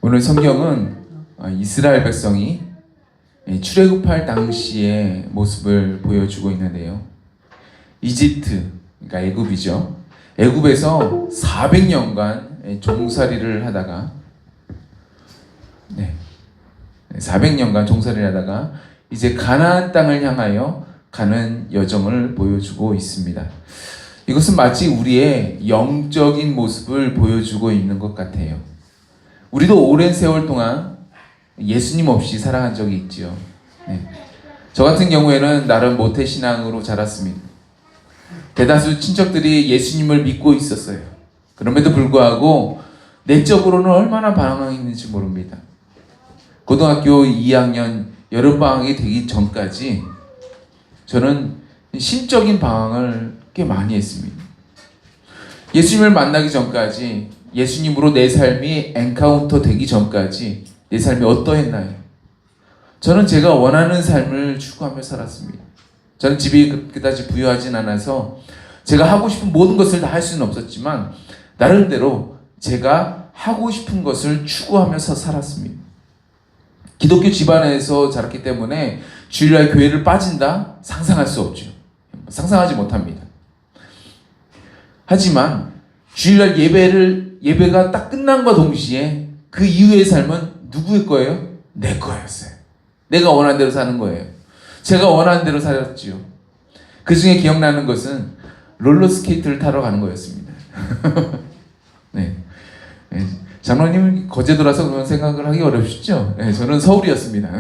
오늘 성경은 이스라엘 백성이 출애굽할 당시의 모습을 보여주고 있는데요. 이집트, 그러니까 애굽이죠. 애굽에서 400년간 종살이를 하다가 400년간 종살이를 하다가 이제 가나안 땅을 향하여 가는 여정을 보여주고 있습니다. 이것은 마치 우리의 영적인 모습을 보여주고 있는 것 같아요. 우리도 오랜 세월 동안 예수님 없이 살아간 적이 있지요. 저 같은 경우에는 나름 모태신앙으로 자랐습니다. 대다수 친척들이 예수님을 믿고 있었어요. 그럼에도 불구하고 내적으로는 얼마나 반항했는지 모릅니다. 고등학교 2학년 여름방학이 되기 전까지 저는 심적인 방황을 꽤 많이 했습니다. 예수님을 만나기 전까지, 예수님으로 내 삶이 엔카운터 되기 전까지 내 삶이 어떠했나요? 저는 제가 원하는 삶을 추구하며 살았습니다. 저는 집이 그다지 부유하진 않아서 제가 하고 싶은 모든 것을 다 할 수는 없었지만 나름대로 제가 하고 싶은 것을 추구하면서 살았습니다. 기독교 집안에서 자랐기 때문에 주일날 교회를 빠진다? 상상할 수 없죠. 상상하지 못합니다. 하지만 주일날 예배가 딱 끝난과 동시에 그 이후의 삶은 누구의 거예요? 내 거였어요. 내가 원하는 대로 사는 거예요. 제가 원하는 대로 살았지요. 그 중에 기억나는 것은 롤러스케이트를 타러 가는 거였습니다. 장로님 거제도라서 그런 생각을 하기 어렵죠. 저는 서울이었습니다.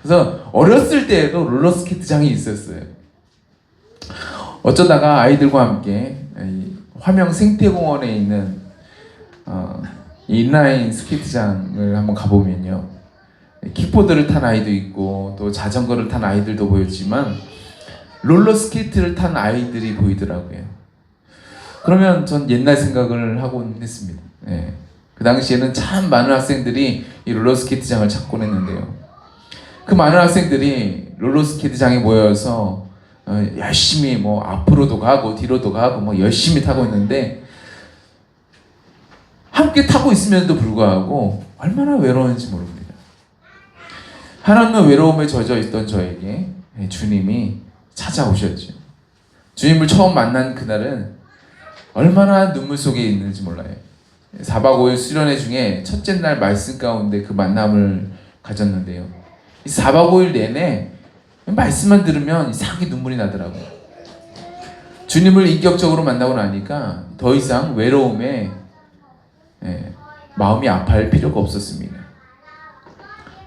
그래서 어렸을 때에도 롤러스케이트장이 있었어요. 어쩌다가 아이들과 함께 화명 생태공원에 있는 인라인 스케이트장을 한번 가보면요, 킥보드를 탄 아이도 있고 또 자전거를 탄 아이들도 보였지만 롤러스케이트를 탄 아이들이 보이더라고요. 그러면 전 옛날 생각을 하곤 했습니다. 그 당시에는 참 많은 학생들이 이 롤러스케이트장을 찾곤 했는데요. 그 많은 학생들이 롤러스케이트장에 모여서 열심히 뭐 앞으로도 가고 뒤로도 가고 뭐 열심히 타고 있는데, 함께 타고 있음에도 불구하고 얼마나 외로운지 모릅니다. 하나님은 외로움에 젖어 있던 저에게 주님이 찾아오셨죠. 주님을 처음 만난 그날은 얼마나 눈물 속에 있는지 몰라요. 4박 5일 수련회 중에 첫째 날 말씀 가운데 그 만남을 가졌는데요. 이 4박 5일 내내 말씀만 들으면 이상하게 눈물이 나더라고요. 주님을 인격적으로 만나고 나니까 더 이상 외로움에 마음이 아파할 필요가 없었습니다.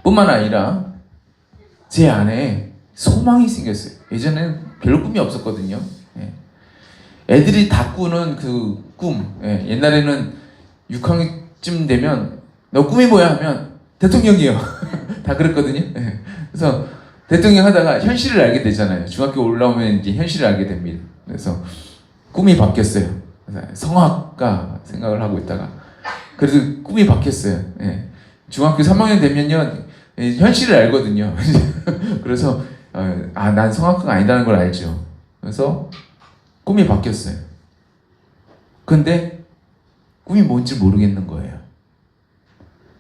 뿐만 아니라 제 안에 소망이 생겼어요. 예전에는 별 꿈이 없었거든요. 애들이 다 꾸는 그 꿈. 옛날에는 6학년쯤 되면 너 꿈이 뭐야 하면 대통령이요. 다 그랬거든요. 그래서 대통령 하다가 현실을 알게 되잖아요. 중학교 올라오면 이제 현실을 알게 됩니다. 그래서 꿈이 바뀌었어요. 성악가 생각을 하고 있다가 그래서 꿈이 바뀌었어요. 중학교 3학년 되면요 현실을 알거든요. 그래서 난 성악가가 아니라는 걸 알죠. 그래서 꿈이 바뀌었어요. 근데 꿈이 뭔지 모르겠는 거예요.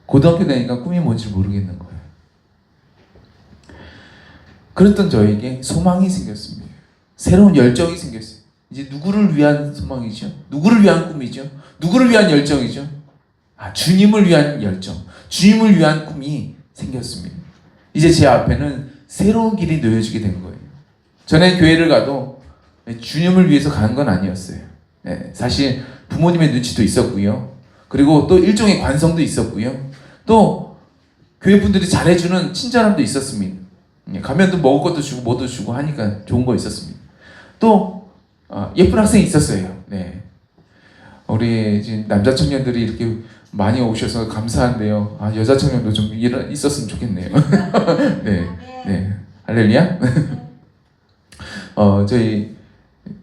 고등학교 되니까 꿈이 뭔지 모르겠는 거예요. 그랬던 저에게 소망이 생겼습니다. 새로운 열정이 생겼어요. 이제 누구를 위한 소망이죠? 누구를 위한 꿈이죠? 누구를 위한 열정이죠? 주님을 위한 열정, 주님을 위한 꿈이 생겼습니다. 이제 제 앞에는 새로운 길이 놓여지게 된 거예요. 전에 교회를 가도 주님을 위해서 가는 건 아니었어요. 사실 부모님의 눈치도 있었고요. 그리고 또 일종의 관성도 있었고요. 또 교회 분들이 잘해주는 친절함도 있었습니다. 가면 또 먹을 것도 주고 뭐도 주고 하니까 좋은 거 있었습니다. 또 예쁜 학생이 있었어요. 우리 지금 남자 청년들이 이렇게 많이 오셔서 감사한데요. 여자 청년도 좀 있었으면 좋겠네요. 할렐루야. 저희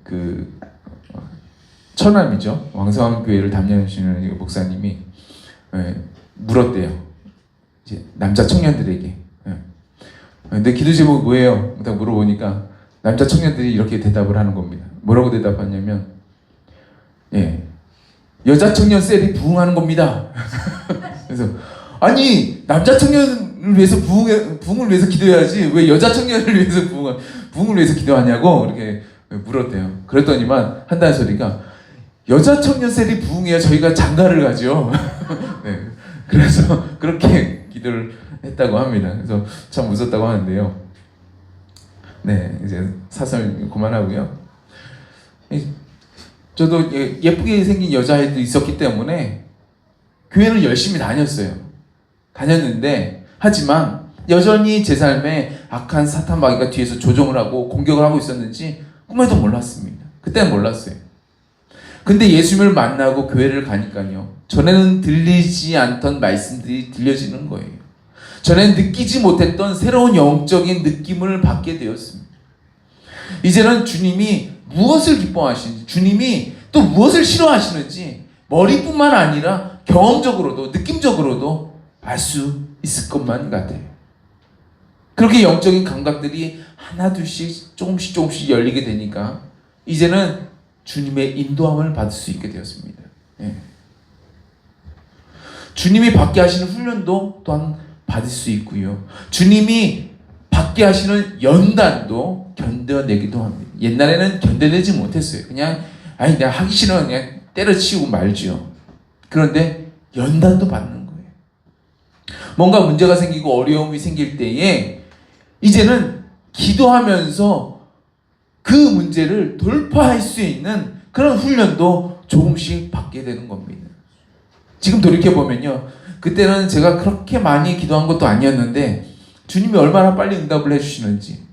그 천암이죠. 왕성한 교회를 담당하시는 목사님이 물었대요. 이제 남자 청년들에게. 내 기도 제목이 뭐예요? 딱 물어보니까 남자 청년들이 이렇게 대답을 하는 겁니다. 뭐라고 대답하냐면 여자 청년 셀이 부흥하는 겁니다. 그래서 아니 남자 청년을 위해서 부흥을 위해서 기도해야지 왜 여자 청년을 위해서 부흥을 위해서 기도하냐고 이렇게 물었대요. 그랬더니만 한다는 소리가 여자 청년셀이 부흥해야 저희가 장가를 가죠. 네, 그래서 그렇게 기도를 했다고 합니다. 그래서 참 웃었다고 하는데요. 네, 이제 사설 그만하고요. 저도 예쁘게 생긴 여자애도 있었기 때문에 교회를 열심히 다녔는데 하지만 여전히 제 삶에 악한 사탄 마귀가 뒤에서 조종을 하고 공격을 하고 있었는지 꿈에도 몰랐습니다. 그때는 몰랐어요. 근데 예수님을 만나고 교회를 가니까요, 전에는 들리지 않던 말씀들이 들려지는 거예요. 전에는 느끼지 못했던 새로운 영적인 느낌을 받게 되었습니다. 이제는 주님이 무엇을 기뻐하시는지, 주님이 또 무엇을 싫어하시는지 머리뿐만 아니라 경험적으로도 느낌적으로도 알 수 있을 것만 같아요. 그렇게 영적인 감각들이 하나둘씩 조금씩 열리게 되니까 이제는 주님의 인도함을 받을 수 있게 되었습니다. 예. 주님이 받게 하시는 훈련도 또한 받을 수 있고요. 주님이 받게 하시는 연단도 견뎌내기도 합니다. 옛날에는 견뎌내지 못했어요. 그냥 내가 하기 싫으면 그냥 때려치우고 말죠. 그런데 연단도 받는 거예요. 뭔가 문제가 생기고 어려움이 생길 때에 이제는 기도하면서 그 문제를 돌파할 수 있는 그런 훈련도 조금씩 받게 되는 겁니다. 지금 돌이켜보면요, 그때는 제가 그렇게 많이 기도한 것도 아니었는데 주님이 얼마나 빨리 응답을 해주시는지.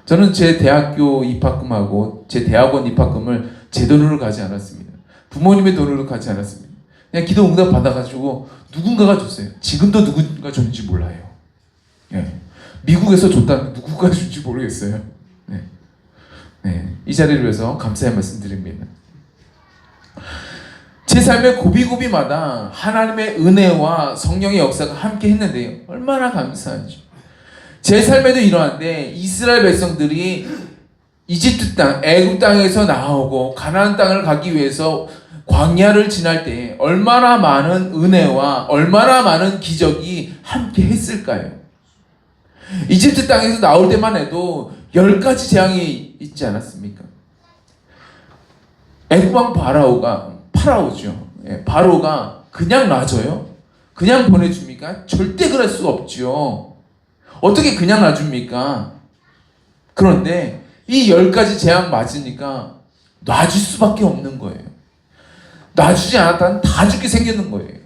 저는 제 대학교 입학금하고 제 대학원 입학금을 제 돈으로 가지 않았습니다. 부모님의 돈으로 가지 않았습니다. 그냥 기도 응답 받아가지고 누군가가 줬어요. 지금도 누군가 줬는지 몰라요. 미국에서 줬다는 누구가 준지 모르겠어요. 이 자리를 위해서 감사의 말씀 드립니다. 제 삶의 고비고비마다 하나님의 은혜와 성령의 역사가 함께 했는데요, 얼마나 감사하죠. 제 삶에도 이러한데 이스라엘 백성들이 이집트 땅, 애굽 땅에서 나오고 가나안 땅을 가기 위해서 광야를 지날 때 얼마나 많은 은혜와 얼마나 많은 기적이 함께 했을까요? 이집트 땅에서 나올 때만 해도 10가지 재앙이 있지 않았습니까? 애굽왕 파라오죠. 바로가 그냥 놔줘요? 그냥 보내줍니까? 절대 그럴 수가 없죠. 어떻게 그냥 놔줍니까? 그런데 이 10가지 재앙 맞으니까 놔줄 수밖에 없는 거예요. 놔주지 않았다면 다 죽게 생기는 거예요.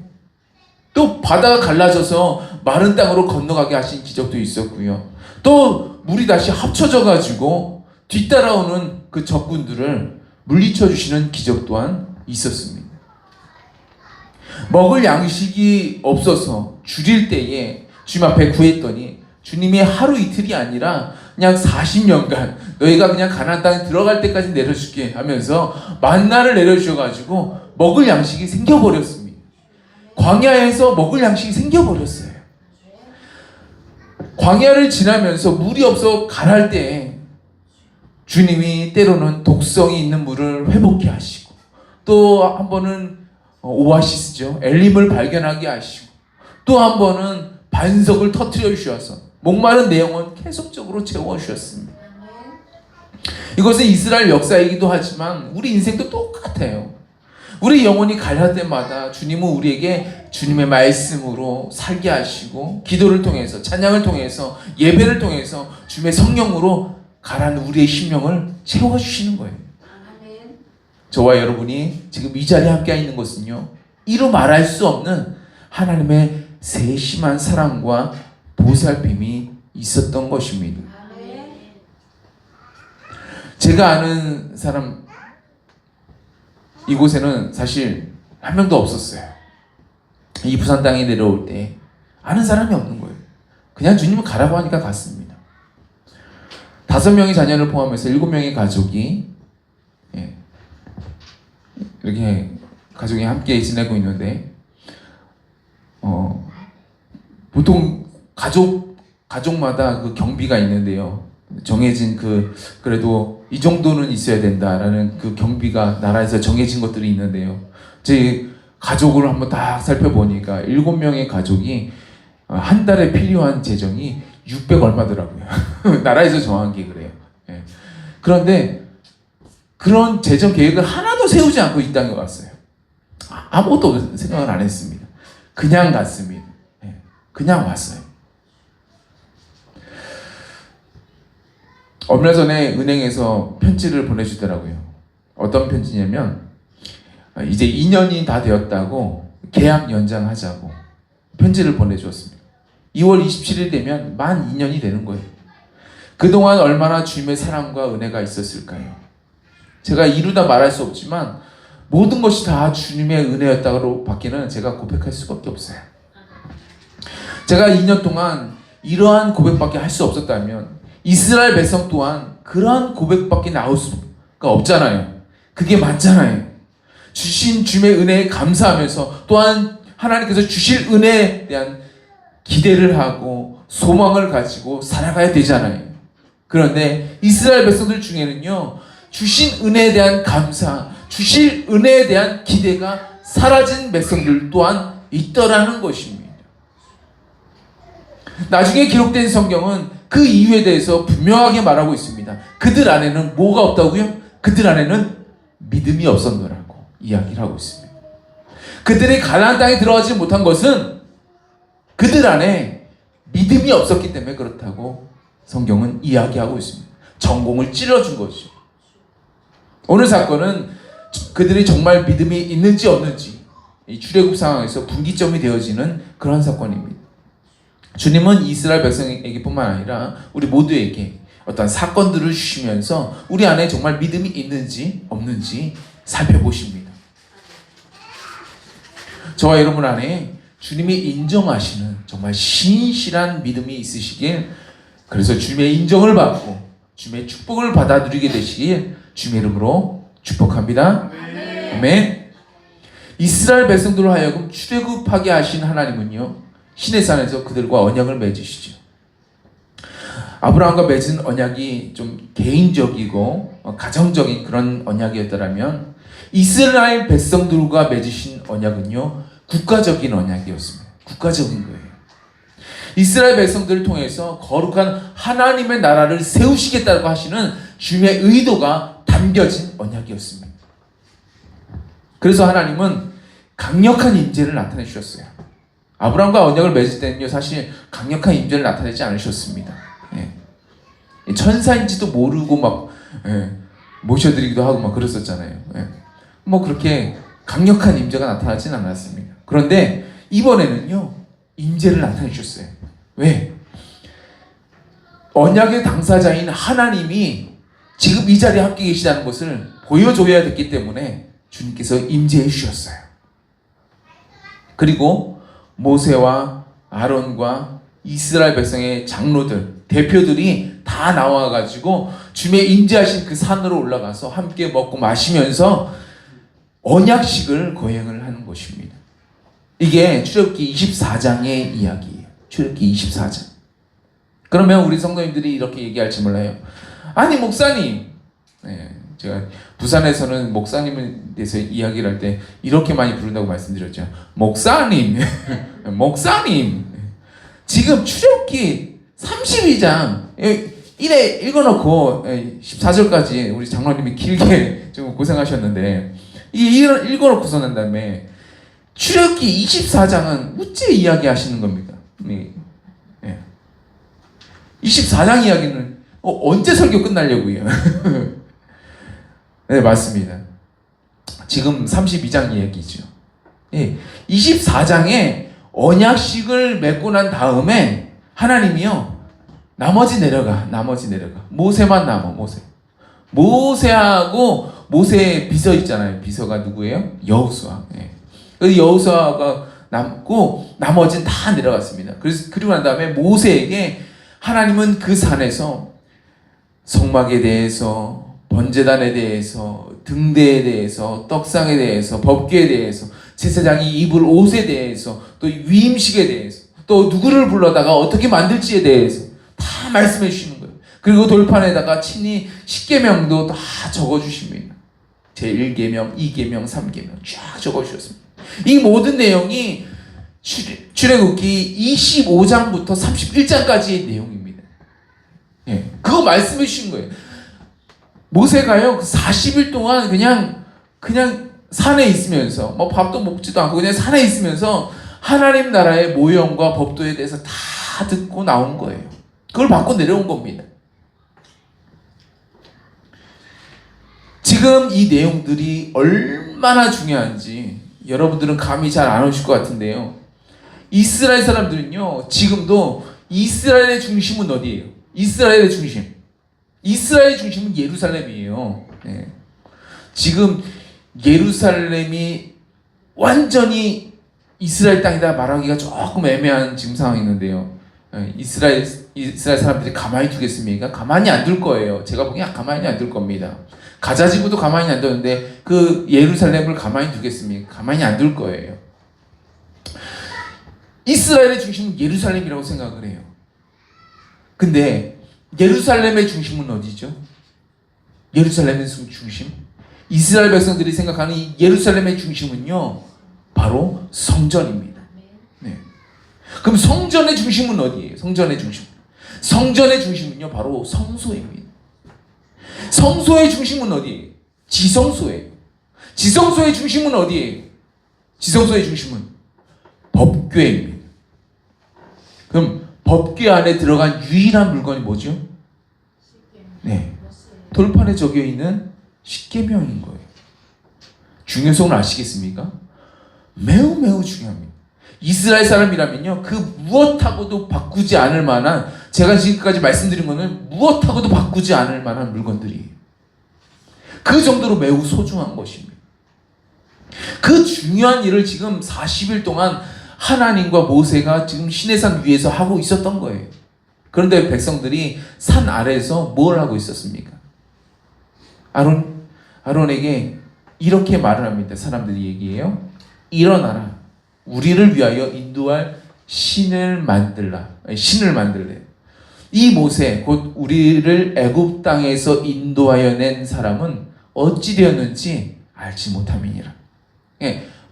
또 바다가 갈라져서 마른 땅으로 건너가게 하신 기적도 있었고요. 또 물이 다시 합쳐져 가지고 뒤따라오는 그 적군들을 물리쳐 주시는 기적 또한 있었습니다. 먹을 양식이 없어서 줄일 때에 주님 앞에 구했더니 주님이 하루 이틀이 아니라 그냥 40년간 너희가 그냥 가나안 땅에 들어갈 때까지 내려줄게 하면서 만나를 내려주셔가지고 먹을 양식이 생겨버렸습니다. 광야에서 먹을 양식이 생겨버렸어요. 광야를 지나면서 물이 없어 가랄 때 주님이 때로는 독성이 있는 물을 회복해 하시고, 또 한 번은 오아시스죠, 엘림을 발견하게 하시고, 또 한 번은 반석을 터뜨려 주셔서 목마른 내 영혼 계속적으로 채워주셨습니다. 이것은 이스라엘 역사이기도 하지만 우리 인생도 똑같아요. 우리 영혼이 가랄 때마다 주님은 우리에게 주님의 말씀으로 살게 하시고, 기도를 통해서, 찬양을 통해서, 예배를 통해서 주님의 성령으로 가라는 우리의 심령을 채워주시는 거예요. 저와 여러분이 지금 이 자리에 함께 있는 것은요, 이루 말할 수 없는 하나님의 세심한 사랑과 보살핌이 있었던 것입니다. 제가 아는 사람, 이곳에는 사실 한 명도 없었어요. 이 부산 땅에 내려올 때 아는 사람이 없는 거예요. 그냥 주님은 가라고 하니까 갔습니다. 5명의 자녀를 포함해서 7명의 가족이 이렇게 가족이 함께 지내고 있는데, 보통 가족마다 그 경비가 있는데요, 정해진 그래도 이 정도는 있어야 된다라는 그 경비가 나라에서 정해진 것들이 있는데요, 제 가족을 한번 딱 살펴보니까 7명의 가족이 한 달에 필요한 재정이 600 얼마더라고요. 나라에서 정한 게 그래요. 예. 그런데 그런 재정 계획을 하나도 세우지 않고 이 땅에 왔어요. 아무것도 생각을 안 했습니다. 그냥 갔습니다. 예. 그냥 왔어요. 얼마 전에 은행에서 편지를 보내주더라고요. 어떤 편지냐면 이제 2년이 다 되었다고 계약 연장하자고 편지를 보내주었습니다. 2월 27일 되면 만 2년이 되는 거예요. 그동안 얼마나 주님의 사랑과 은혜가 있었을까요? 제가 이루다 말할 수 없지만 모든 것이 다 주님의 은혜였다고 밖에는 제가 고백할 수밖에 없어요. 제가 2년 동안 이러한 고백밖에 할 수 없었다면 이스라엘 백성 또한 그러한 고백밖에 나올 수가 없잖아요. 그게 맞잖아요. 주신 주님의 은혜에 감사하면서 또한 하나님께서 주실 은혜에 대한 기대를 하고 소망을 가지고 살아가야 되잖아요. 그런데 이스라엘 백성들 중에는요, 주신 은혜에 대한 감사, 주실 은혜에 대한 기대가 사라진 백성들 또한 있더라는 것입니다. 나중에 기록된 성경은 그 이유에 대해서 분명하게 말하고 있습니다. 그들 안에는 뭐가 없다고요? 그들 안에는 믿음이 없었노라고 이야기를 하고 있습니다. 그들이 가나안 땅에 들어가지 못한 것은 그들 안에 믿음이 없었기 때문에 그렇다고 성경은 이야기하고 있습니다. 전공을 찔러준 것이죠. 오늘 사건은 그들이 정말 믿음이 있는지 없는지 이 출애굽 상황에서 분기점이 되어지는 그런 사건입니다. 주님은 이스라엘 백성에게뿐만 아니라 우리 모두에게 어떤 사건들을 주시면서 우리 안에 정말 믿음이 있는지 없는지 살펴보십니다. 저와 여러분 안에 주님이 인정하시는 정말 신실한 믿음이 있으시길, 그래서 주님의 인정을 받고 주님의 축복을 받아 누리게 되시길 주님의 이름으로 축복합니다. 아멘. 이스라엘 백성들로 하여금 출애굽하게 하신 하나님은요, 시내산에서 그들과 언약을 맺으시죠. 아브라함과 맺은 언약이 좀 개인적이고 가정적인 그런 언약이었더라면 이스라엘 백성들과 맺으신 언약은요, 국가적인 언약이었습니다. 국가적인 거예요. 이스라엘 백성들을 통해서 거룩한 하나님의 나라를 세우시겠다고 하시는 주님의 의도가 담겨진 언약이었습니다. 그래서 하나님은 강력한 임재를 나타내 주셨어요. 아브라함과 언약을 맺을 때는요, 사실 강력한 임재를 나타내지 않으셨습니다. 예. 천사인지도 모르고 막 모셔드리기도 하고 막 그랬었잖아요. 예. 뭐 그렇게 강력한 임재가 나타나진 않았습니다. 그런데 이번에는요, 임재를 나타내 주셨어요. 왜? 언약의 당사자인 하나님이 지금 이 자리에 함께 계시다는 것을 보여줘야 됐기 때문에 주님께서 임재해 주셨어요. 그리고 모세와 아론과 이스라엘 백성의 장로들, 대표들이 다 나와가지고 주님의 임재하신 그 산으로 올라가서 함께 먹고 마시면서 언약식을 거행을 하는 것입니다. 이게 출애굽기 24장의 이야기예요. 출애굽기 24장. 그러면 우리 성도님들이 이렇게 얘기할지 몰라요. 아니 목사님, 제가 부산에서는 목사님에 대해서 이야기를 할 때 이렇게 많이 부른다고 말씀드렸죠. 목사님, 목사님, 지금 출애굽기 32장 1에 읽어놓고 14절까지 우리 장로님이 길게 좀 고생하셨는데 이 읽어놓고서 난 다음에 출애굽기 24장은 어째 이야기하시는 겁니까? 24장 이야기는 언제 설교 끝나려고요? 네, 맞습니다. 지금 32장 이야기죠. 24장에 언약식을 맺고 난 다음에 하나님이요, 나머지 내려가. 모세만 남아, 모세하고 모세의 비서 있잖아요. 비서가 누구예요? 여호수아. 여호수아가 남고 나머지는 다 내려갔습니다. 그리고 난 다음에 모세에게 하나님은 그 산에서 성막에 대해서, 번제단에 대해서, 등대에 대해서, 떡상에 대해서, 법궤에 대해서, 제사장이 입을 옷에 대해서, 또 위임식에 대해서, 또 누구를 불러다가 어떻게 만들지에 대해서 다 말씀해 주시는 거예요. 그리고 돌판에다가 친히 10계명도 다 적어 주십니다. 제1계명, 2계명, 3계명 쫙 적어 주셨습니다. 이 모든 내용이 출애굽기 25장부터 31장까지의 내용입니다. 예, 그거 말씀해 주신 거예요. 모세가요 40일 동안 그냥 산에 있으면서 뭐 밥도 먹지도 않고 그냥 산에 있으면서 하나님 나라의 모형과 법도에 대해서 다 듣고 나온 거예요. 그걸 받고 내려온 겁니다. 지금 이 내용들이 얼마나 중요한지 여러분들은 감이 잘 안 오실 것 같은데요. 이스라엘 사람들은요, 지금도 이스라엘의 중심은 어디예요? 이스라엘의 중심. 이스라엘의 중심은 예루살렘이에요. 네. 지금 예루살렘이 완전히 이스라엘 땅이다 말하기가 조금 애매한 지금 상황이 있는데요. 이스라엘 사람들이 가만히 두겠습니까? 가만히 안 둘 거예요. 제가 보기엔 가만히 안 둘 겁니다. 가자 지구도 가만히 안 두는데 그 예루살렘을 가만히 두겠습니까? 가만히 안 둘 거예요. 이스라엘의 중심은 예루살렘이라고 생각을 해요. 근데 예루살렘의 중심은 어디죠? 예루살렘의 중심? 이스라엘 백성들이 생각하는 이 예루살렘의 중심은요, 바로 성전입니다. 네. 그럼 성전의 중심은 어디예요? 성전의 중심. 성전의 중심은요, 바로 성소입니다. 성소의 중심은 어디예요? 지성소예요. 지성소의 중심은 어디예요? 지성소의 중심은 법궤입니다. 그럼 법궤 안에 들어간 유일한 물건이 뭐죠? 네, 돌판에 적혀 있는 십계명인 거예요. 중요성을 아시겠습니까? 매우 중요합니다. 이스라엘 사람이라면요, 그 무엇하고도 바꾸지 않을 만한, 제가 지금까지 말씀드린 거는 무엇하고도 바꾸지 않을 만한 물건들이에요. 그 정도로 매우 소중한 것입니다. 그 중요한 일을 지금 40일 동안 하나님과 모세가 지금 시내산 위에서 하고 있었던 거예요. 그런데 백성들이 산 아래에서 뭘 하고 있었습니까? 아론에게 이렇게 말을 합니다. 사람들이 얘기해요. 일어나라. 우리를 위하여 인도할 신을 만들래. 이 모세 곧 우리를 애굽 땅에서 인도하여 낸 사람은 어찌 되었는지 알지 못함이니라.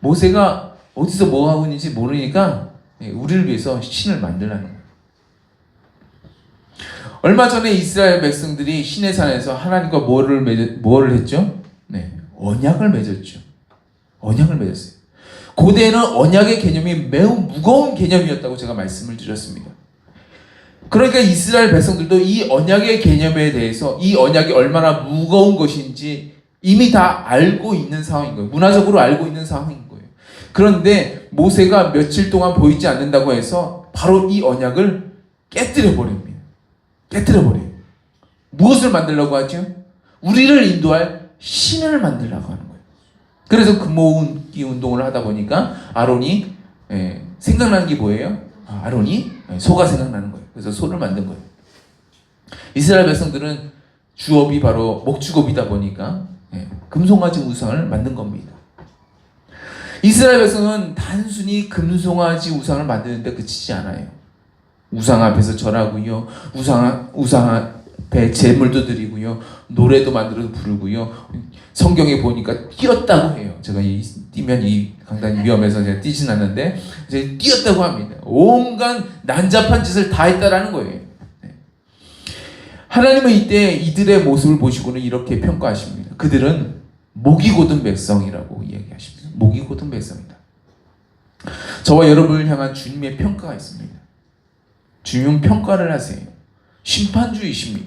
모세가 어디서 뭐 하고 있는지 모르니까 우리를 위해서 신을 만들라는 거예요. 얼마 전에 이스라엘 백성들이 시내산에서 하나님과 뭐를 했죠? 네, 언약을 맺었죠. 언약을 맺었어요. 고대에는 언약의 개념이 매우 무거운 개념이었다고 제가 말씀을 드렸습니다. 그러니까 이스라엘 백성들도 이 언약의 개념에 대해서 이 언약이 얼마나 무거운 것인지 이미 다 알고 있는 상황인 거예요. 문화적으로 알고 있는 상황인 거예요. 그런데 모세가 며칠 동안 보이지 않는다고 해서 바로 이 언약을 깨뜨려 버립니다. 깨뜨려 버려요. 무엇을 만들려고 하죠? 우리를 인도할 신을 만들려고 하는 거예요. 그래서 금모으기 운동을 하다 보니까 아론이 생각나는 게 뭐예요? 아론이 소가 생각나는 거예요. 그래서 소를 만든 거예요. 이스라엘 백성들은 주업이 바로 목축업이다 보니까 금송아지 우상을 만든 겁니다. 이스라엘 백성은 단순히 금송아지 우상을 만드는데 그치지 않아요. 우상 앞에서 절하고요. 우상 앞에 제물도 드리고요. 노래도 만들어서 부르고요. 성경에 보니까 뛰었다고 해요. 제가 뛰면 이 강단이 위험해서 제가 뛰진 않는데 이제 뛰었다고 합니다. 온갖 난잡한 짓을 다 했다라는 거예요. 하나님은 이때 이들의 모습을 보시고는 이렇게 평가하십니다. 그들은 목이 곧은 백성이라고 이야기하십니다. 목이 곧은 백성이다. 저와 여러분을 향한 주님의 평가가 있습니다. 주님 평가를 하세요. 심판주이십니다.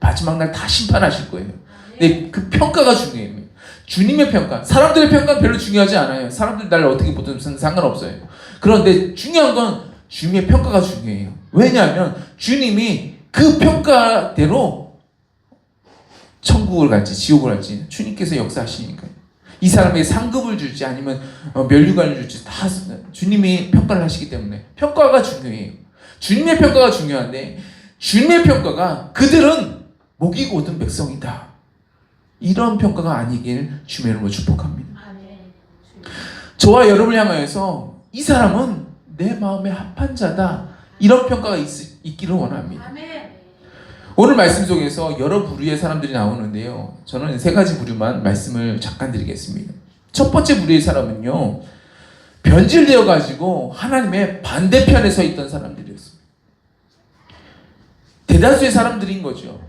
마지막 날 다 심판하실 거예요. 근데 그 평가가 중요해요. 주님의 평가, 사람들의 평가는 별로 중요하지 않아요. 사람들이 나를 어떻게 보든 상관없어요. 그런데 중요한 건 주님의 평가가 중요해요. 왜냐하면 주님이 그 평가대로 천국을 갈지 지옥을 갈지 주님께서 역사하시니까요. 이 사람에게 상급을 줄지 아니면 면류관을 줄지 다 주님이 평가를 하시기 때문에 평가가 중요해요. 주님의 평가가 중요한데 주님의 평가가 그들은 목이 곧은 백성이다. 이런 평가가 아니길 주의 이름으로 축복합니다. 저와 여러분을 향하여서 이 사람은 내 마음에 합한 자다. 이런 평가가 있기를 원합니다. 오늘 말씀 속에서 여러 부류의 사람들이 나오는데요. 저는 세 가지 부류만 말씀을 잠깐 드리겠습니다. 첫 번째 부류의 사람은요. 변질되어 가지고 하나님의 반대편에 서 있던 사람들이었습니다. 대다수의 사람들인 거죠.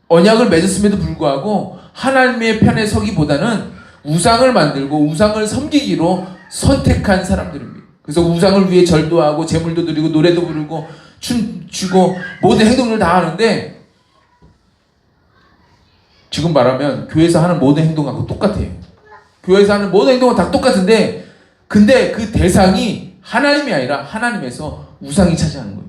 언약을 맺었음에도 불구하고 하나님의 편에 서기보다는 우상을 만들고 우상을 섬기기로 선택한 사람들입니다. 그래서 우상을 위해 절도하고 제물도 드리고 노래도 부르고 춤추고 모든 행동을 다 하는데, 지금 말하면 교회에서 하는 모든 행동하고 똑같아요. 교회에서 하는 모든 행동은 다 똑같은데, 근데 그 대상이 하나님이 아니라 하나님에서 우상이 차지하는 거예요.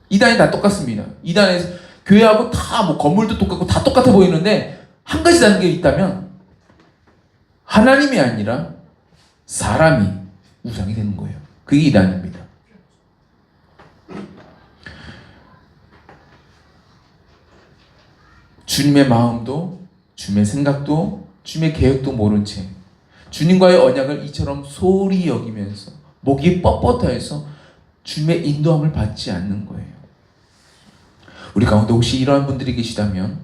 이단이 다 똑같습니다. 이단에서 교회하고 다 뭐 건물도 똑같고 다 똑같아 보이는데, 한 가지 다른 게 있다면 하나님이 아니라 사람이 우상이 되는 거예요. 그게 이단입니다. 주님의 마음도 주님의 생각도 주님의 계획도 모른 채 주님과의 언약을 이처럼 소홀히 여기면서 목이 뻣뻣해서 주님의 인도함을 받지 않는 거예요. 우리 가운데 혹시 이러한 분들이 계시다면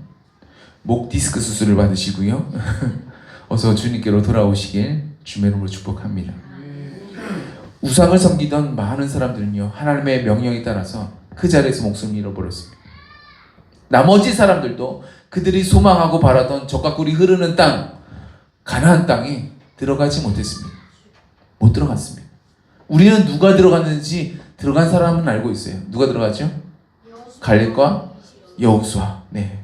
목 디스크 수술을 받으시고요. 어서 주님께로 돌아오시길 주님의 이름으로 축복합니다. 우상을 섬기던 많은 사람들은요, 하나님의 명령에 따라서 그 자리에서 목숨을 잃어버렸습니다. 나머지 사람들도 그들이 소망하고 바라던 젖과 꿀이 흐르는 땅, 가나안 땅에 들어가지 못했습니다. 못 들어갔습니다. 우리는 누가 들어갔는지 들어간 사람은 알고 있어요. 누가 들어갔죠? 갈렙과 여호수아. 네,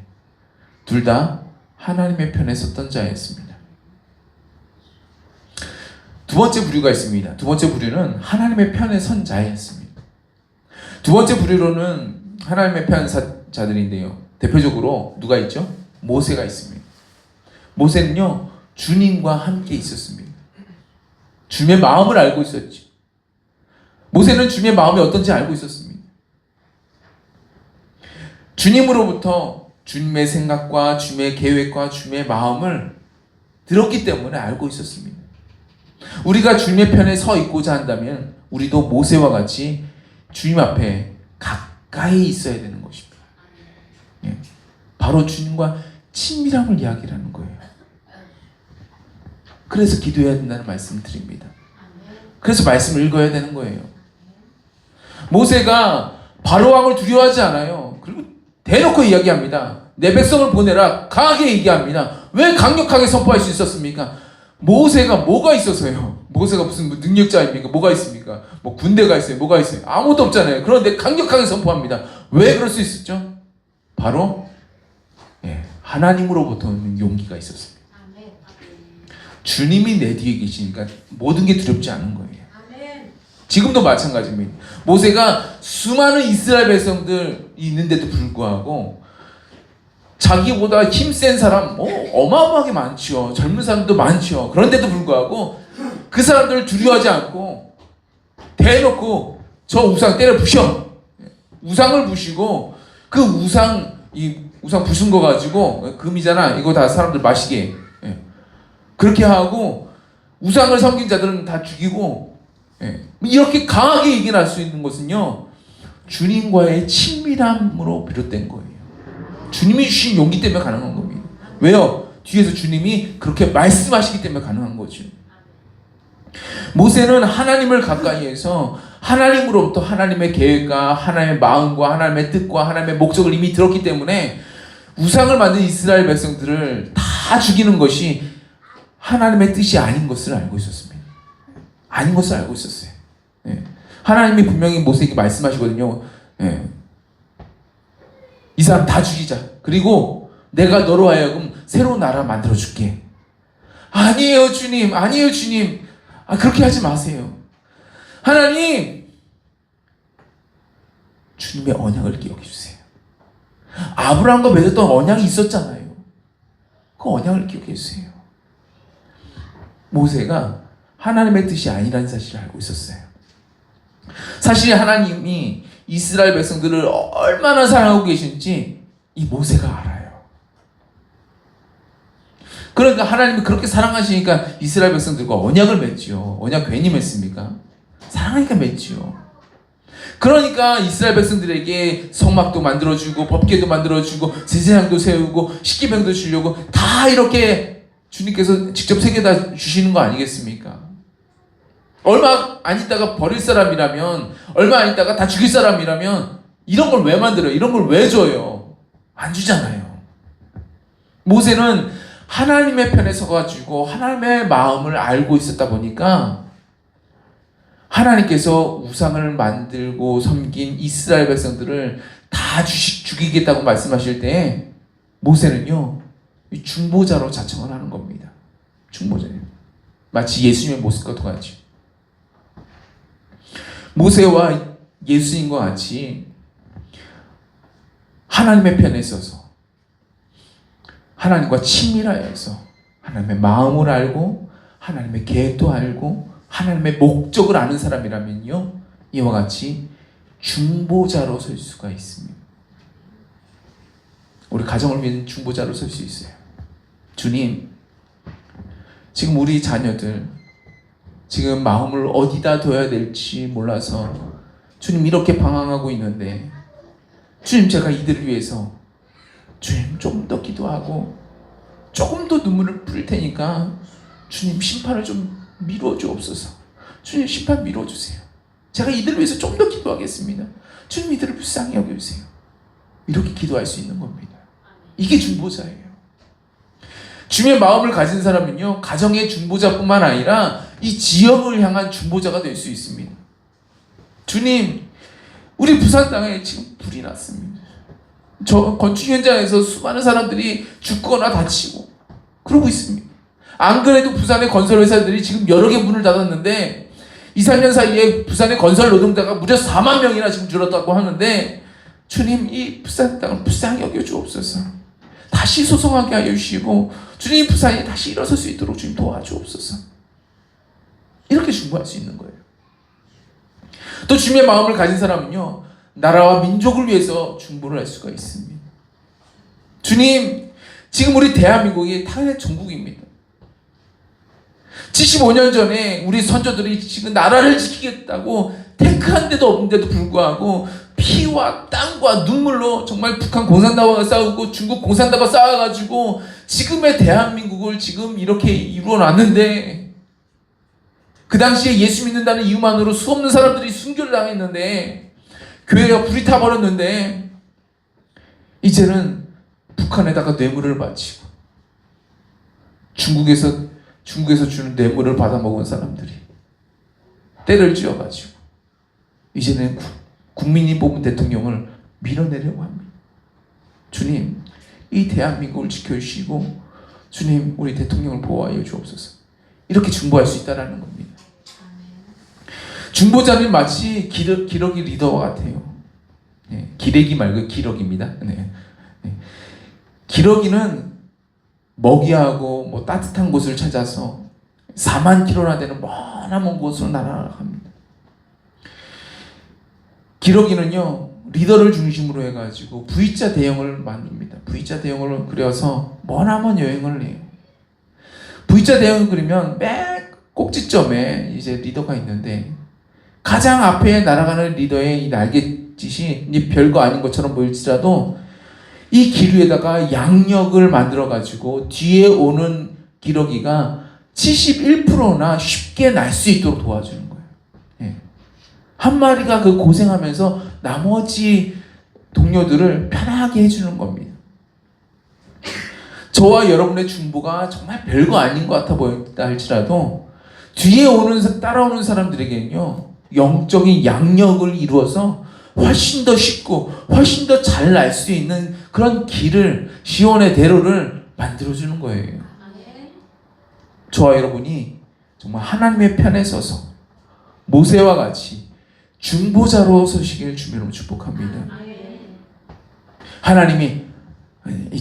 둘 다 하나님의 편에 섰던 자였습니다. 두 번째 부류가 있습니다. 두 번째 부류는 하나님의 편에 선 자였습니다. 두 번째 부류로는 하나님의 편 자들인데요, 대표적으로 누가 있죠? 모세가 있습니다. 모세는요, 주님과 함께 있었습니다. 주님의 마음을 알고 있었죠. 모세는 주님의 마음이 어떤지 알고 있었습니다. 주님으로부터 주님의 생각과 주님의 계획과 주님의 마음을 들었기 때문에 알고 있었습니다. 우리가 주님의 편에 서 있고자 한다면 우리도 모세와 같이 주님 앞에 가까이 있어야 되는 것입니다. 예. 바로 주님과 친밀함을 이야기하는 거예요. 그래서 기도해야 된다는 말씀을 드립니다. 그래서 말씀을 읽어야 되는 거예요. 모세가 바로왕을 두려워하지 않아요. 그리고 대놓고 이야기합니다. 내 백성을 보내라. 강하게 얘기합니다. 왜 강력하게 선포할 수 있었습니까? 모세가 뭐가 있어서요? 모세가 무슨 능력자입니까? 뭐가 있습니까? 뭐 군대가 있어요? 뭐가 있어요? 아무것도 없잖아요. 그런데 강력하게 선포합니다. 왜 그럴 수 있었죠? 바로 하나님으로부터 오는 용기가 있었습니다. 주님이 내 뒤에 계시니까 모든 게 두렵지 않은 거예요. 지금도 마찬가지입니다. 모세가 수많은 이스라엘 백성들이 있는데도 불구하고 자기보다 힘센 사람 어마어마하게 많죠. 젊은 사람도 많죠. 그런데도 불구하고 그 사람들을 두려워하지 않고 대놓고 저 우상 때려 부셔. 우상을 부시고 그 이 우상 부순 거 가지고 금이잖아. 이거 다 사람들 마시게. 그렇게 하고 우상을 섬긴 자들은 다 죽이고, 이렇게 강하게 얘기할 수 있는 것은요, 주님과의 친밀함으로 비롯된 거예요. 주님이 주신 용기 때문에 가능한 겁니다. 왜요? 뒤에서 주님이 그렇게 말씀하시기 때문에 가능한 거죠. 모세는 하나님을 가까이해서 하나님으로부터 하나님의 계획과 하나님의 마음과 하나님의 뜻과 하나님의 목적을 이미 들었기 때문에 우상을 만든 이스라엘 백성들을 다 죽이는 것이 하나님의 뜻이 아닌 것을 알고 있었습니다. 아닌 것을 알고 있었어요. 하나님이 분명히 모세에게 말씀하시거든요. 이 사람 다 죽이자. 그리고 내가 너로 하여금 새로운 나라 만들어 줄게. 아니에요 주님. 아니에요 주님. 그렇게 하지 마세요. 하나님, 주님의 언약을 기억해 주세요. 아브라함과 맺었던 언약이 있었잖아요. 그 언약을 기억해 주세요. 모세가 하나님의 뜻이 아니라는 사실을 알고 있었어요. 사실 하나님이 이스라엘 백성들을 얼마나 사랑하고 계신지 이 모세가 알아요. 그러니까 하나님이 그렇게 사랑하시니까 이스라엘 백성들과 언약을 맺지요. 언약 괜히 맺습니까? 사랑하니까 맺지요. 그러니까 이스라엘 백성들에게 성막도 만들어주고 법궤도 만들어주고 제사장도 세우고 십계명도 주려고 다 이렇게 주님께서 직접 새겨다 주시는 거 아니겠습니까? 얼마 안 있다가 버릴 사람이라면, 얼마 안 있다가 다 죽일 사람이라면 이런 걸 왜 만들어요? 이런 걸 왜 줘요? 안 주잖아요. 모세는 하나님의 편에 서가지고 하나님의 마음을 알고 있었다 보니까 하나님께서 우상을 만들고 섬긴 이스라엘 백성들을 다 죽이겠다고 말씀하실 때 모세는요, 중보자로 자청을 하는 겁니다. 중보자예요. 마치 예수님의 모습과 똑같이. 모세와 예수님과 같이 하나님의 편에 서서 하나님과 친밀하여서 하나님의 마음을 알고 하나님의 계획도 알고 하나님의 목적을 아는 사람이라면요, 이와 같이 중보자로 설 수가 있습니다. 우리 가정을 위한 중보자로 설 수 있어요. 주님, 지금 우리 자녀들 지금 마음을 어디다 둬야 될지 몰라서 주님 이렇게 방황하고 있는데, 주님 제가 이들을 위해서 주님 조금 더 기도하고 조금 더 눈물을 뿌릴 테니까 주님 심판을 좀 미루어 주옵소서. 주님 심판 미루어 주세요. 제가 이들을 위해서 좀 더 기도하겠습니다. 주님 이들을 불쌍히 여겨주세요. 이렇게 기도할 수 있는 겁니다. 이게 중보자예요. 주님의 마음을 가진 사람은요, 가정의 중보자뿐만 아니라 이 지역을 향한 중보자가 될 수 있습니다. 주님, 우리 부산 땅에 지금 불이 났습니다. 저 건축 현장에서 수많은 사람들이 죽거나 다치고 그러고 있습니다. 안 그래도 부산의 건설 회사들이 지금 여러 개 문을 닫았는데 2, 3년 사이에 부산의 건설 노동자가 무려 4만 명이나 지금 줄었다고 하는데, 주님 이 부산 땅을 불쌍히 여겨 주옵소서. 다시 소송하게 하여 주시고 주님 부산이 다시 일어설 수 있도록 주님 도와주옵소서. 이렇게 중보할 수 있는 거예요. 또 주님의 마음을 가진 사람은요, 나라와 민족을 위해서 중보를 할 수가 있습니다. 주님, 지금 우리 대한민국이 탄핵 정국입니다. 75년 전에 우리 선조들이 지금 나라를 지키겠다고 탱크 한 대도 없는데도 불구하고 피와 땀과 눈물로 정말 북한 공산당과 싸우고 중국 공산당과 싸워가지고 지금의 대한민국을 지금 이렇게 이루어놨는데, 그 당시에 예수 믿는다는 이유만으로 수없는 사람들이 순교를 당했는데, 교회가 불이 타버렸는데, 이제는 북한에다가 뇌물을 바치고 중국에서 주는 뇌물을 받아먹은 사람들이 때를 지어가지고 이제는 국민이 뽑은 대통령을 밀어내려고 합니다. 주님, 이 대한민국을 지켜주시고 주님 우리 대통령을 보호하여 주옵소서. 이렇게 중보할 수 있다는 겁니다. 중보자는 마치 기러기 리더와 같아요. 네, 기레기 말고 기러기입니다. 네. 네. 기러기는 먹이하고 뭐 따뜻한 곳을 찾아서 4만 킬로나 되는 먼 곳으로 날아갑니다. 기러기는요, 리더를 중심으로 해가지고 V자 대형을 만듭니다. V자 대형을 그려서 머나먼 여행을 해요. V자 대형을 그리면 맨 꼭지점에 이제 리더가 있는데, 가장 앞에 날아가는 리더의 이 날갯짓이 별거 아닌 것처럼 보일지라도 이 기류에다가 양력을 만들어 가지고 뒤에 오는 기러기가 71%나 쉽게 날 수 있도록 도와주는 거예요. 예. 한 마리가 그 고생하면서 나머지 동료들을 편하게 해주는 겁니다. 저와 여러분의 중보가 정말 별거 아닌 것 같아 보인다 할지라도 뒤에 따라오는 사람들에게는요, 영적인 양력을 이루어서 훨씬 더 쉽고 훨씬 더 잘 날 수 있는 그런 길을, 시온의 대로를 만들어주는 거예요. 저와 여러분이 정말 하나님의 편에 서서 모세와 같이 중보자로 서시길 주님으로 축복합니다. 하나님이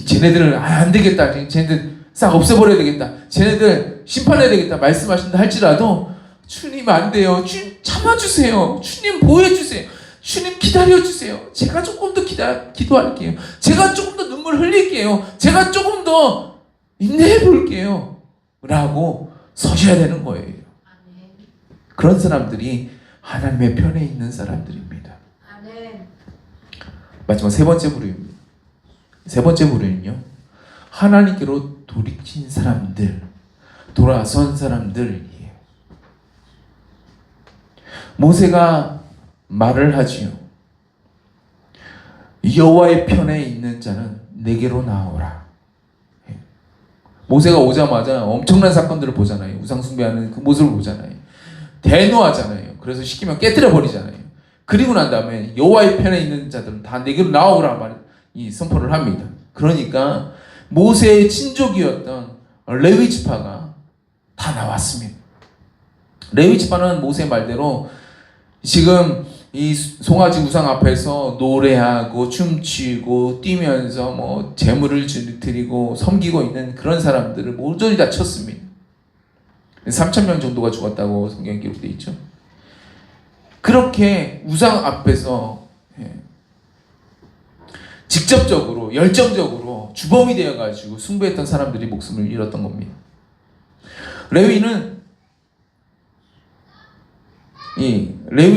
쟤네들은 안 되겠다, 쟤네들 싹 없애버려야 되겠다, 쟤네들 심판해야 되겠다 말씀하신다 할지라도 주님 안 돼요. 주님 참아주세요. 주님 보호해주세요. 주님 기다려주세요. 제가 조금 더 기도할게요. 제가 조금 더 눈물 흘릴게요. 제가 조금 더 인내해 볼게요. 라고 서셔야 되는 거예요. 그런 사람들이 하나님의 편에 있는 사람들입니다. 마지막 세 번째 부류입니다. 세 번째 부류는요, 하나님께로 돌이킨 사람들, 돌아선 사람들이에요. 모세가 말을 하지요. 여호와의 편에 있는 자는 내게로 나오라. 모세가 오자마자 엄청난 사건들을 보잖아요. 우상 숭배하는 그 모습을 보잖아요. 대노하잖아요. 그래서 시키면 깨뜨려 버리잖아요. 그리고 난 다음에 여호와의 편에 있는 자들은 다 내게로 나오라 이 선포를 합니다. 그러니까 모세의 친족이었던 레위 지파가 다 나왔습니다. 레위 지파는 모세 말대로 지금 이 송아지 우상 앞에서 노래하고 춤추고 뛰면서 뭐 제물을 드리고 섬기고 있는 그런 사람들을 모조리 다 쳤습니다. 3,000명 정도가 죽었다고 성경에 기록되어 있죠. 그렇게 우상 앞에서 직접적으로 열정적으로 주범이 되어가지고 숭배했던 사람들이 목숨을 잃었던 겁니다. 레위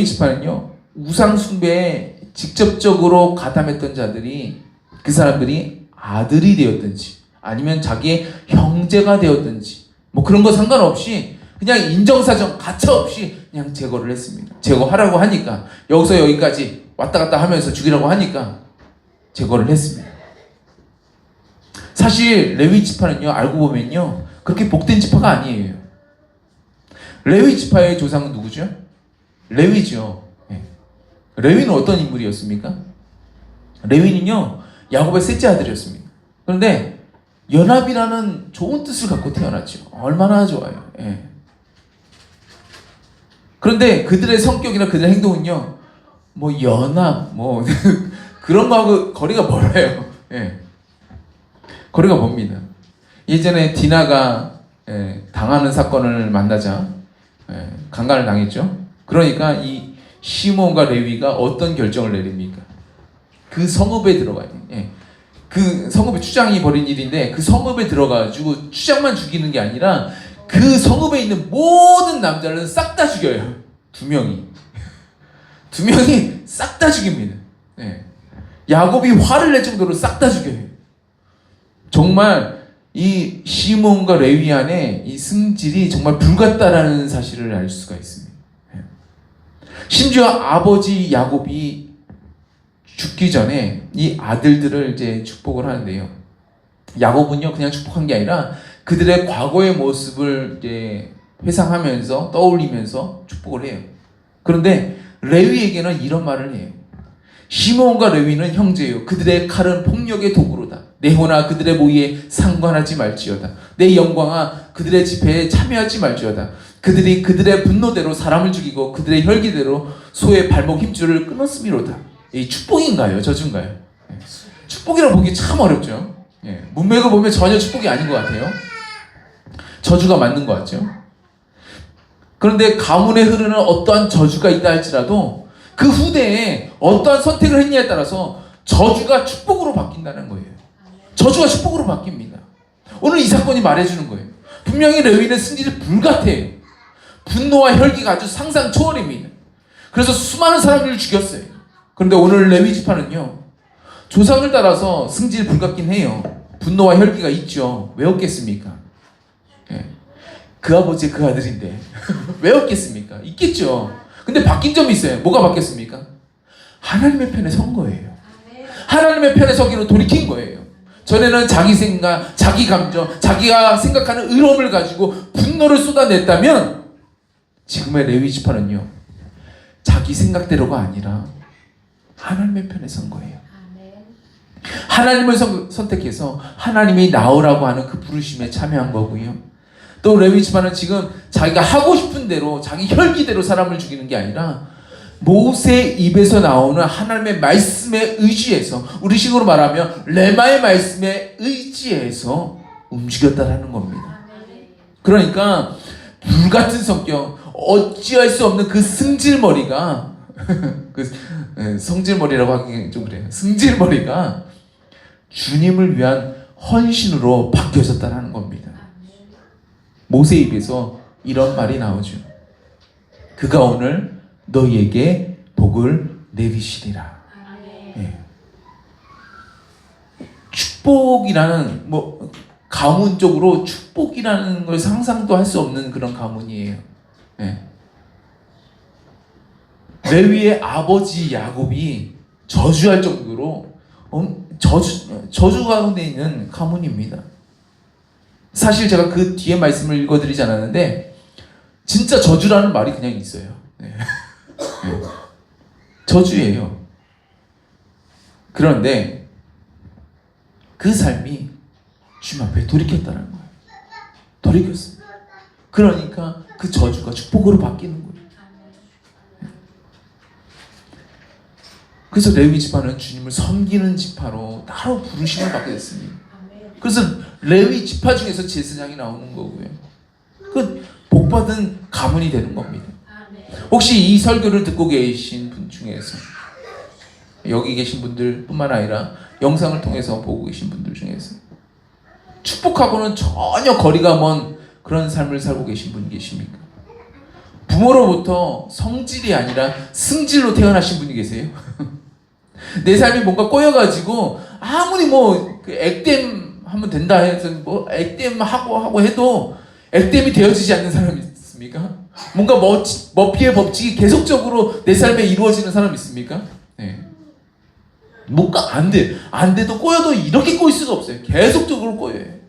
지파는요, 우상 숭배에 직접적으로 가담했던 자들이, 그 사람들이 아들이 되었든지 아니면 자기의 형제가 되었든지 뭐 그런 거 상관없이 그냥 인정사정 가차 없이 그냥 제거를 했습니다. 제거하라고 하니까, 여기서 여기까지 왔다 갔다 하면서 죽이라고 하니까 제거를 했습니다. 사실 레위 지파는요, 알고 보면요, 그렇게 복된 지파가 아니에요. 레위 지파의 조상은 누구죠? 레위죠. 레위는 어떤 인물이었습니까? 레위는요, 야곱의 셋째 아들이었습니다. 그런데 연합이라는 좋은 뜻을 갖고 태어났죠. 얼마나 좋아요. 그런데 그들의 성격이나 그들의 행동은요, 뭐 연합, 뭐 그런 거하고 거리가 멀어요. 거리가 멉니다. 예전에 디나가 당하는 사건을 만나자 강간을 당했죠. 그러니까 이 시몬과 레위가 어떤 결정을 내립니까? 그 성읍에 들어가요. 그 성읍에 추장이 벌인 일인데, 그 성읍에 들어가가지고 추장만 죽이는 게 아니라 그 성읍에 있는 모든 남자를 싹 다 죽여요. 두 명이 싹 다 죽입니다. 야곱이 화를 낼 정도로 싹 다 죽여요. 정말 이 시몬과 레위 안에 이 승질이 정말 불같다라는 사실을 알 수가 있습니다. 심지어 아버지 야곱이 죽기 전에 이 아들들을 이제 축복을 하는데요. 야곱은요, 그냥 축복한 게 아니라 그들의 과거의 모습을 이제 회상하면서 떠올리면서 축복을 해요. 그런데 레위에게는 이런 말을 해요. 시몬과 레위는 형제요, 그들의 칼은 폭력의 도구로다. 내 호나 그들의 모의에 상관하지 말지어다. 내 영광아 그들의 집회에 참여하지 말지어다. 그들이 그들의 분노대로 사람을 죽이고 그들의 혈기대로 소의 발목 힘줄을 끊었음이로다. 이 축복인가요? 저주인가요? 축복이라고 보기 참 어렵죠. 문맥을 보면 전혀 축복이 아닌 것 같아요. 저주가 맞는 것 같죠. 그런데 가문에 흐르는 어떠한 저주가 있다 할지라도 그 후대에 어떠한 선택을 했냐에 따라서 저주가 축복으로 바뀐다는 거예요. 저주가 축복으로 바뀝니다. 오늘 이 사건이 말해주는 거예요. 분명히 레위는 승질이 불같아요. 분노와 혈기가 아주 상상 초월입니다. 그래서 수많은 사람들을 죽였어요. 그런데 오늘 레위 지파는요, 조상을 따라서 승질이 불같긴 해요. 분노와 혈기가 있죠. 왜 없겠습니까? 그 아버지 그 아들인데 왜 없겠습니까? 있겠죠. 근데 바뀐 점이 있어요. 뭐가 바뀌었습니까? 하나님의 편에 선 거예요. 하나님의 편에 서기로 돌이킨 거예요. 전에는 자기 생각, 자기 감정, 자기가 생각하는 의로움을 가지고 분노를 쏟아냈다면, 지금의 레위 지파는요, 자기 생각대로가 아니라 하나님의 편에 선 거예요. 하나님을 선택해서 하나님이 나오라고 하는 그 부르심에 참여한 거고요. 또 레위 지파는 지금 자기가 하고 싶은 대로, 자기 혈기대로 사람을 죽이는 게 아니라 모세 입에서 나오는 하나님의 말씀에 의지해서, 우리식으로 말하면 레마의 말씀에 의지해서 움직였다라는 겁니다. 그러니까 불같은 성격, 어찌할 수 없는 그 승질머리가 성질머리라고 하기 좀 그래요. 승질머리가 주님을 위한 헌신으로 바뀌어졌다는 겁니다. 모세 입에서 이런 말이 나오죠. 그가 오늘 너희에게 복을 내리시리라. 축복이라는 뭐 가문적으로 축복이라는 걸 상상도 할 수 없는 그런 가문이에요. 네. 레위의 아버지 야곱이 저주할 정도로 저주 가운데 있는 가문입니다. 사실 제가 그 뒤에 말씀을 읽어드리지 않았는데 진짜 저주라는 말이 그냥 있어요. 네. 네. 저주예요. 그런데 그 삶이 주님 앞에 돌이켰다는 거예요. 돌이켰습니다. 그러니까 그 저주가 축복으로 바뀌는 거예요. 그래서 레위 지파는 주님을 섬기는 지파로 따로 부르심을 받게 됐습니다. 그래서 레위 지파 중에서 제사장이 나오는 거고요. 그 복받은 가문이 되는 겁니다. 혹시 이 설교를 듣고 계신 분 중에서 여기 계신 분들 뿐만 아니라 영상을 통해서 보고 계신 분들 중에서 축복하고는 전혀 거리가 먼 그런 삶을 살고 계신 분이 계십니까? 부모로부터 성질이 아니라 승질로 태어나신 분이 계세요? 내 삶이 뭔가 꼬여가지고 아무리 뭐 그 액땜 하면 된다 해서 뭐 액땜 하고 해도 액땜이 되어지지 않는 사람이 있습니까? 뭔가 머피의 법칙이 계속적으로 내 삶에 이루어지는 사람이 있습니까? 네. 뭔가 안 돼도 꼬여도 이렇게 꼬일 수가 없어요. 계속적으로 꼬여요.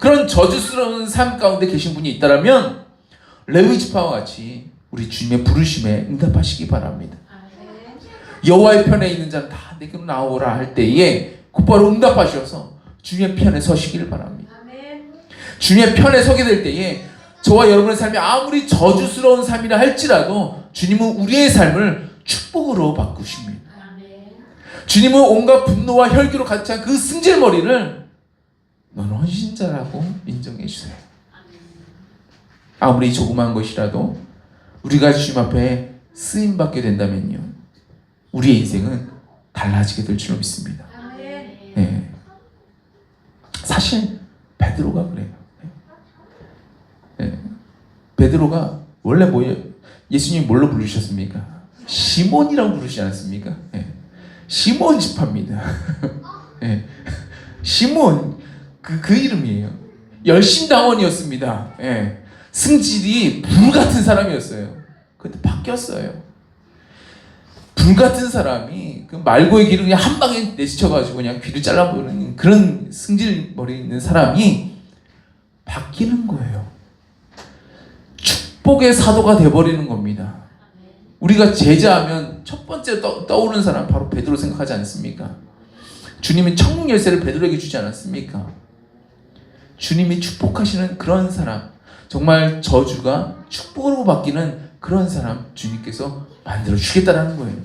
그런 저주스러운 삶 가운데 계신 분이 있다면 레위 지파와 같이 우리 주님의 부르심에 응답하시기 바랍니다. 여호와의 편에 있는 자는 다 내게로 나오라 할 때에 곧바로 응답하셔서 주님의 편에 서시기를 바랍니다. 주님의 편에 서게 될 때에 저와 여러분의 삶이 아무리 저주스러운 삶이라 할지라도 주님은 우리의 삶을 축복으로 바꾸십니다. 주님은 온갖 분노와 혈기로 가득 찬 그 승질머리를 너는 헌신자라고 인정해 주세요. 아무리 조그마한 것이라도 우리가 주님 앞에 쓰임받게 된다면요, 우리의 인생은 달라지게 될 줄로 믿습니다. 네. 사실 베드로가 그래요. 네. 베드로가 원래 뭐예요? 예수님이 뭘로 부르셨습니까? 시몬이라고 부르시지 않았습니까? 네. 시몬 지파입니다. 네. 시몬 그 이름이에요. 열심당원이었습니다. 네. 승질이 불같은 사람이었어요. 근데 바뀌었어요. 불같은 사람이 그 말고의 길을 그냥 한 방에 내치쳐가지고 그냥 귀를 잘라버리는 그런 승질머리 있는 사람이 바뀌는 거예요. 축복의 사도가 돼버리는 겁니다. 우리가 제자하면 첫 번째 떠오르는 사람 바로 베드로 생각하지 않습니까? 주님이 천국 열쇠를 베드로에게 주지 않았습니까? 주님이 축복하시는 그런 사람, 정말 저주가 축복으로 바뀌는 그런 사람 주님께서 만들어 주겠다라는 거예요.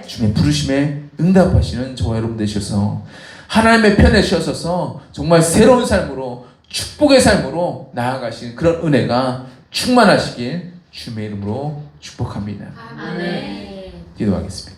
주님의 부르심에 응답하시는 저와 여러분 되셔서 하나님의 편에 서셔서 정말 새로운 삶으로, 축복의 삶으로 나아가시는 그런 은혜가 충만하시길 주님의 이름으로 축복합니다. 아멘. 기도하겠습니다.